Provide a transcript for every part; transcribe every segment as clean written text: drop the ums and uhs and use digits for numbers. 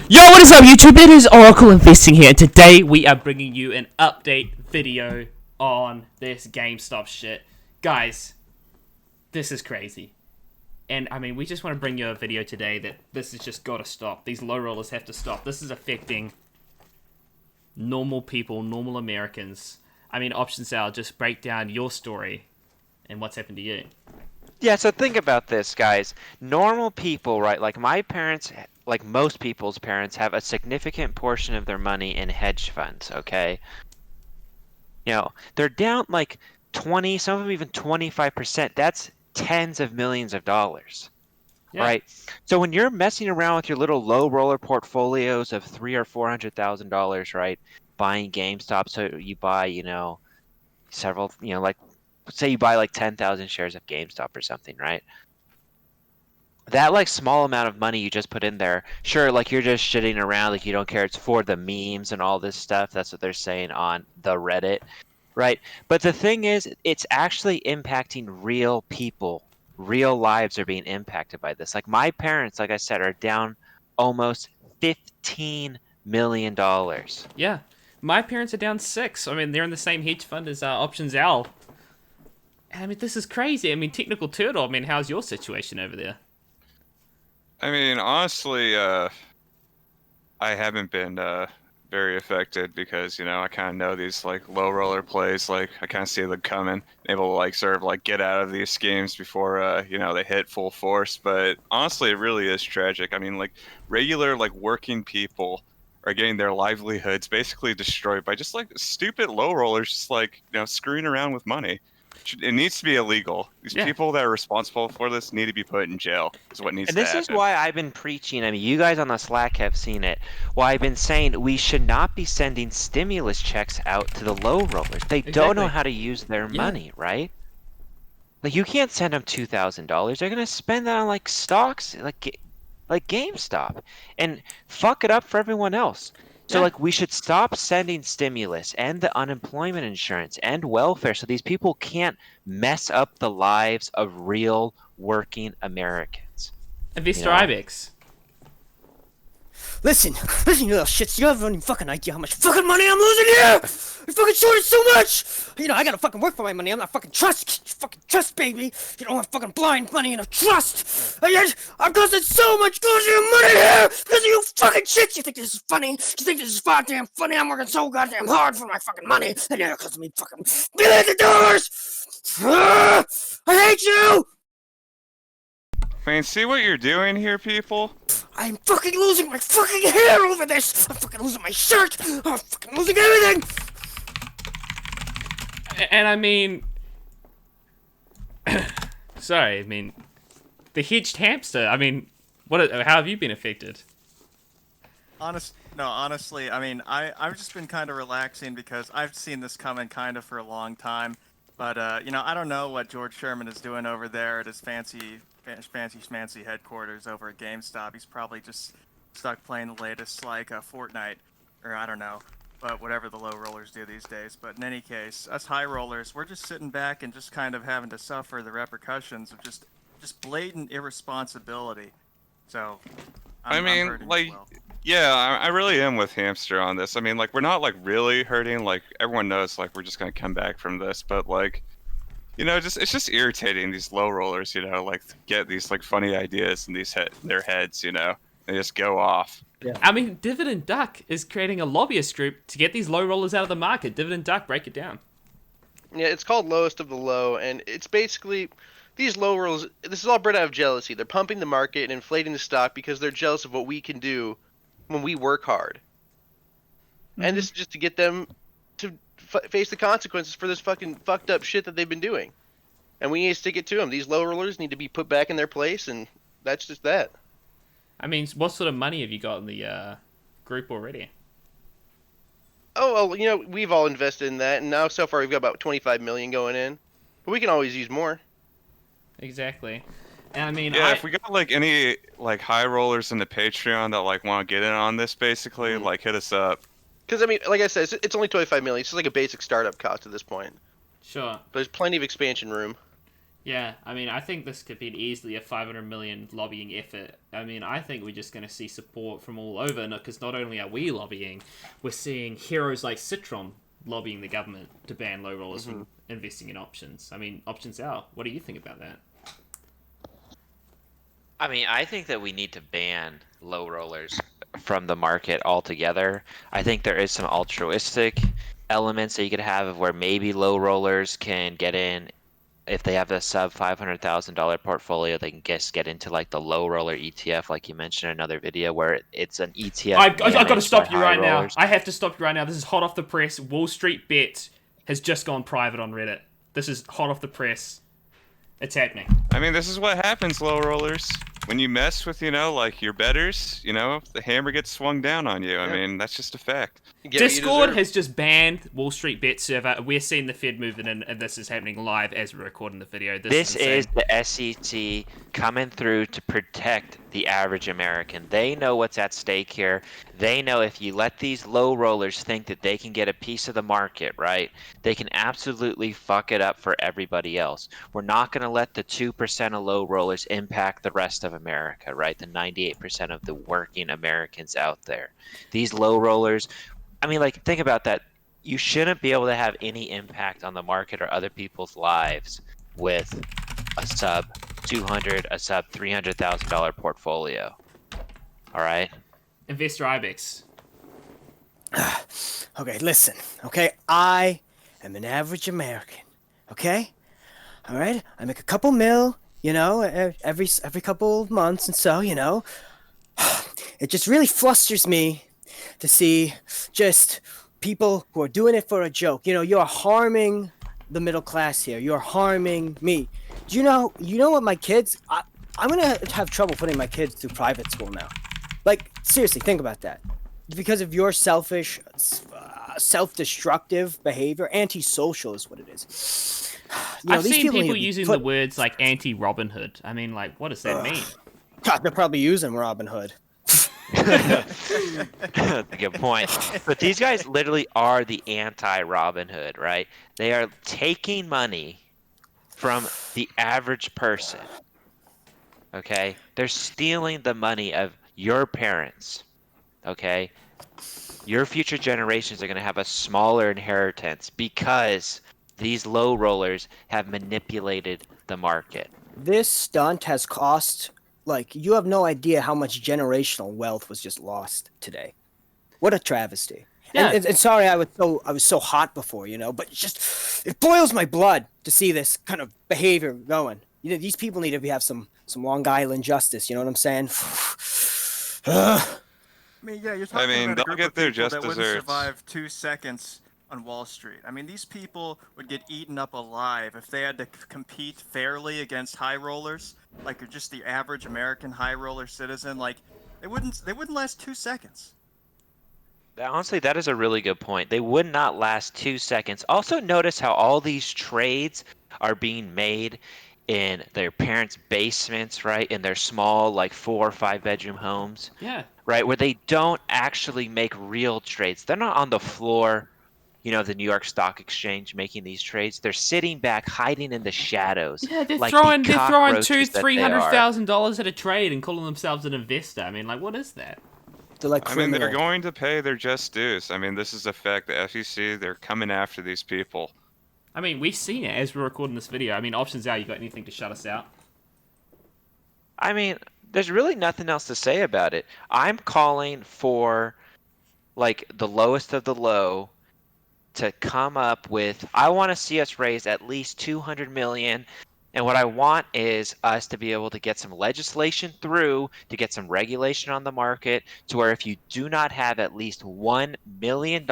Yo, what is up, YouTube? It is Oracle Investing here, and today we are bringing you an update video on this GameStop shit. Guys, this is crazy. And, I mean, we just want to bring you a video today that this has just got to stop. These low rollers have to stop. This is affecting normal people, normal Americans. I mean, Options Al, just break down your story and what's happened to you. Yeah, so think about this, guys. Normal people, right? Like my parents, like most people's parents, have a significant portion of their money in hedge funds, okay? They're down like 20, some of them even 25%. That's tens of millions of dollars, Yeah. right? So when you're messing around with your little low roller portfolios of $300,000 or $400,000, right? Buying GameStop, so you buy, several, like say you buy like 10,000 shares of GameStop or something, right? That like small amount of money you just put in there, sure, like you're just shitting around, like you don't care. It's for the memes and all this stuff. That's what they're saying on the Reddit, right? But the thing is, it's actually impacting real people. Real lives are being impacted by this. Like my parents, like I said, are down almost $15 million. Yeah. My parents are down 6. I mean, they're in the same hedge fund as Options Al. I mean, this is crazy. I mean, Technical Turtle, I mean, how's your situation over there? I mean, honestly, I haven't been very affected because, I kind of know these like low roller plays. Like I kind of see them coming, able to like sort of like get out of these schemes before they hit full force. But honestly, it really is tragic. I mean, like regular like working people are getting their livelihoods basically destroyed by just like stupid low rollers, just like screwing around with money. It needs to be illegal. These people that are responsible for this need to be put in jail. Is what needs And to this happen. is why I've been preaching. I mean, you guys on the Slack have seen it. Why I've been saying we should not be sending stimulus checks out to the low rollers. They don't know how to use their money, right? Like you can't send them $2,000. They're gonna spend that on like stocks, like GameStop, and fuck it up for everyone else. So like we should stop sending stimulus and the unemployment insurance and welfare so these people can't mess up the lives of real working Americans. Investor Ibex. Listen, you little shits, you have any fucking idea how much fucking money I'm losing here? I fucking shorted so much! I gotta fucking work for my money, I'm not fucking trust, baby! You don't want fucking blind money in a trust! I'm costing so much goddamn money here! Because of you fucking shits! You think this is funny? You think this is goddamn funny? I'm working so goddamn hard for my fucking money, and you're costing me fucking billions of dollars! I hate you! I mean, see what you're doing here, people? I'm fucking losing my fucking hair over this! I'm fucking losing my shirt! I'm fucking losing everything! And I mean... sorry, I mean... The hedged hamster, I mean... how have you been affected? Honestly, I mean, I've just been kind of relaxing because I've seen this coming kind of for a long time. But, I don't know what George Sherman is doing over there at his fancy headquarters over at GameStop. He's probably just stuck playing the latest, like, Fortnite, or I don't know, but whatever the low rollers do these days. But in any case, us high rollers, we're just sitting back and just kind of having to suffer the repercussions of just blatant irresponsibility. So, I'm hurting as well. Yeah, I really am with Hamster on this. I mean, like, we're not, like, really hurting. Like, everyone knows, like, we're just gonna come back from this. But, like, it's just irritating, these low rollers, like, get these, like, funny ideas in their heads, and just go off. Yeah. I mean, Dividend Duck is creating a lobbyist group to get these low rollers out of the market. Dividend Duck, break it down. Yeah, it's called Lowest of the Low, and it's basically... These low rollers, this is all bred out of jealousy. They're pumping the market and inflating the stock because they're jealous of what we can do when we work hard. And this is just to get them to face the consequences for this fucking fucked up shit that they've been doing. And we need to stick it to them. These low rollers need to be put back in their place, and that's just that. I mean, what sort of money have you got in the group already? Oh, well, we've all invested in that, and now so far we've got about 25 million going in. But we can always use more. Exactly. And I mean, yeah, if we got like any like high rollers in the Patreon that like want to get in on this, basically, like hit us up. Because I mean, like I said, it's only 25 million. It's just like a basic startup cost at this point. Sure. But there's plenty of expansion room. Yeah, I mean, I think this could be easily a 500 million lobbying effort. I mean, I think we're just going to see support from all over, because not only are we lobbying, we're seeing heroes like Citron lobbying the government to ban low rollers from investing in options. I mean, options out. What do you think about that? I mean, I think that we need to ban low rollers from the market altogether. I think there is some altruistic elements that you could have of where maybe low rollers can get in if they have a sub $500,000 portfolio. They can get into like the low roller ETF, like you mentioned in another video, where it's an ETF. I've got to managed stop by you high right now. rollers. I have to stop you right now. This is hot off the press. Wall Street Bet has just gone private on Reddit. This is hot off the press. It's happening. I mean, this is what happens, low rollers. When you mess with, like your betters, the hammer gets swung down on you. I mean, that's just a fact. You get what you Discord deserve. has just banned Wall Street Bet server. We're seeing the Fed moving in, and this is happening live as we're recording the video. This is insane. the SEC coming through to protect the average American. They know what's at stake here. They know if you let these low rollers think that they can get a piece of the market, right, they can absolutely fuck it up for everybody else. We're not going to let the 2% of low rollers impact the rest of America, right, the 98% of the working Americans out there. These low rollers, I mean, like, think about that. You shouldn't be able to have any impact on the market or other people's lives with a sub $200,000, a sub $300,000 portfolio. All right. Investor Ibex. Okay, listen. Okay, I am an average American. Okay, all right. I make a couple mil, every couple of months, and so it just really flusters me to see just people who are doing it for a joke. You're harming the middle class here. You're harming me. Do you know what my kids? I'm gonna have trouble putting my kids through private school now. Like, seriously, think about that. Because of your selfish, self-destructive behavior, antisocial is what it is. I've these seen need people to be using put- the words like anti-Robin Hood. I mean, like, what does that mean? God, they're probably using Robin Hood. That's a good point. But these guys literally are the anti-Robin Hood, right? They are taking money from the average person. Okay? They're stealing the money of your parents. Okay? Your future generations are going to have a smaller inheritance because these low rollers have manipulated the market. This stunt has cost, you have no idea how much generational wealth was just lost today. What a travesty. Yeah. And sorry I was so hot before, but it boils my blood to see this kind of behavior going. These people need to have some Long Island justice, you know what I'm saying? I mean, yeah, you're talking mean, about a they'll group get of their people just that wouldn't desserts. survive 2 seconds on Wall Street. I mean, these people would get eaten up alive if they had to compete fairly against high rollers, like just the average American high roller citizen. Like, they wouldn't last 2 seconds. Honestly, that is a really good point. They would not last 2 seconds. Also, notice how all these trades are being made in their parents' basements, right? In their small, 4 or 5 bedroom homes, Yeah. right? Where they don't actually make real trades. They're not on the floor, the New York Stock Exchange making these trades. They're sitting back, hiding in the shadows. Yeah, they're like throwing the $200,000, cockroaches that they are. $300,000 at a trade and calling themselves an investor. I mean, like, what is that? They're like I mean, they're criminal. going to pay their just dues. I mean, this is a fact. The FEC, they're coming after these people. I mean, we've seen it as we're recording this video. I mean, options out. You got anything to shut us out? I mean, there's really nothing else to say about it. I'm calling for, the lowest of the low to come up with, I want to see us raise at least 200 million. And what I want is us to be able to get some legislation through, to get some regulation on the market, to where if you do not have at least $1 million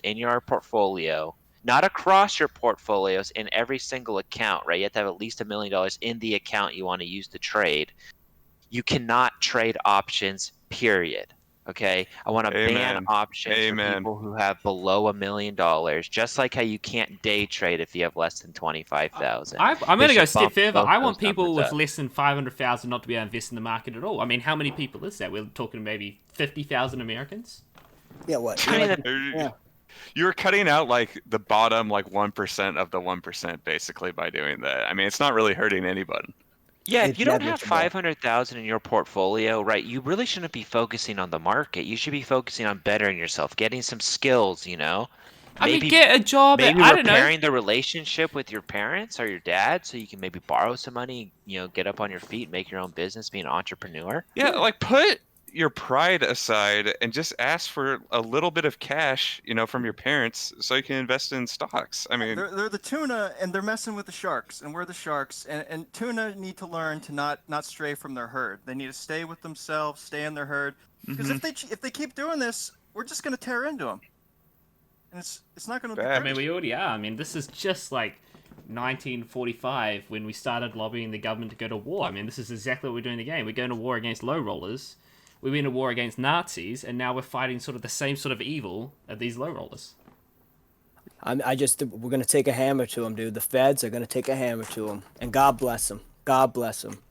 in your portfolio, not across your portfolios, in every single account, right? You have to have at least $1 million in the account you want to use to trade. You cannot trade options, period. Okay, I want to ban Amen. options for Amen. people who have below $1 million, just like how you can't day trade if you have less than 25,000. I'm going to go a step further. both I those want people numbers with up. less than 500,000 not to be able to invest in the market at all. I mean, how many people is that? We're talking maybe 50,000 Americans? Yeah, what? I mean, There- Yeah. you're cutting out like the bottom like 1% of the 1% basically by doing that. I mean, it's not really hurting anybody. Yeah, if It's you don't have negligible. 500,000 in your portfolio, right, you really shouldn't be focusing on the market. You should be focusing on bettering yourself, getting some skills, you know? I mean, Maybe get a job. maybe I don't know. repairing the relationship with your parents or your dad so you can maybe borrow some money, you know, get up on your feet, make your own business, be an entrepreneur. Yeah, like put your pride aside and just ask for a little bit of cash, from your parents so you can invest in stocks. I mean, They're the tuna, and they're messing with the sharks, and we're the sharks. And tuna need to learn to not stray from their herd. They need to stay with themselves, stay in their herd. Because if they keep doing this, we're just gonna tear into them, and it's not gonna be. Bad. I mean, we already are. I mean, this is just like 1945 when we started lobbying the government to go to war. I mean, this is exactly what we're doing in the game. We're going to war against low rollers. We went to war against Nazis, and now we're fighting sort of the same sort of evil of these low rollers. We're gonna take a hammer to them, dude. The feds are gonna take a hammer to them, and God bless them. God bless them.